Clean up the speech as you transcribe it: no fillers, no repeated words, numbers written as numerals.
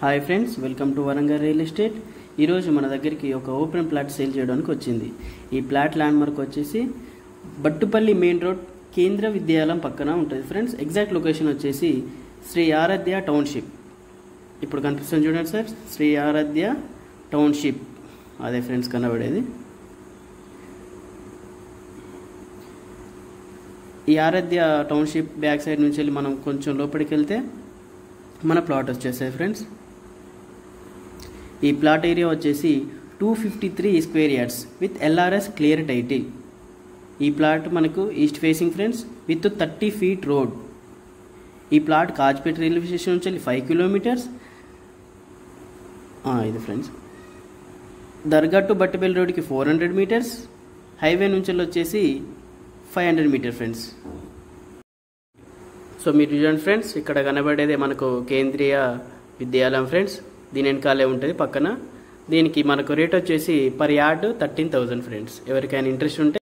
Hi friends, welcome to Warangal real estate. ఈరోజు మన దగ్గరికి ఒక ఓపెన్ ప్లాట్ సేల్ చేయడానికి వచ్చింది. ఈ ప్లాట్ ల్యాండ్ మార్క్ వచ్చేసి బట్టుపల్లి మెయిన్ రోడ్ కేంద్ర విద్యాలయం పక్కన ఉంటుంది ఫ్రెండ్స్. ఎగ్జాక్ట్ లొకేషన్ వచ్చేసి శ్రీ ఆరాధ్య టౌన్షిప్. ఇప్పుడు కనిపిస్తుంది చూడండి సార్, శ్రీ ఆరాధ్య టౌన్షిప్ అదే ఫ్రెండ్స్ కనబడేది. ఈ ఆరాధ్య టౌన్షిప్ బ్యాక్ సైడ్ నుంచి వెళ్ళి మనం కొంచెం లోపలికి వెళ్తే మన ప్లాట్ వచ్చేసాయి ఫ్రెండ్స్. ఈ ప్లాట్ ఏరియా వచ్చేసి 253 square yards with LRS clear title. ఈ ప్లాట్ మనకు east facing friends with 30 feet road. ఈ ప్లాట్ కాజ్పేట రైల్వే స్టేషన్ నుంచి 5 కిలోమీటర్స్. ఇది ఫ్రెండ్స్ దర్గా టు బట్టబెల్ రోడ్కి 400 మీటర్స్. హైవే నుంచి వచ్చేసి 500 మీటర్ ఫ్రెండ్స్. సో మీరు చూడండి ఫ్రెండ్స్, ఇక్కడ కనబడేదే మనకు కేంద్రీయ విద్యాలయం ఫ్రెండ్స్. దీని వెనకాలే ఉంటుంది పక్కన. దీనికి మనకు రేట్ వచ్చేసి పర్ యార్డ్ 13,000 ఫ్రెండ్స్. ఎవరికైనా ఇంట్రెస్ట్ ఉంటే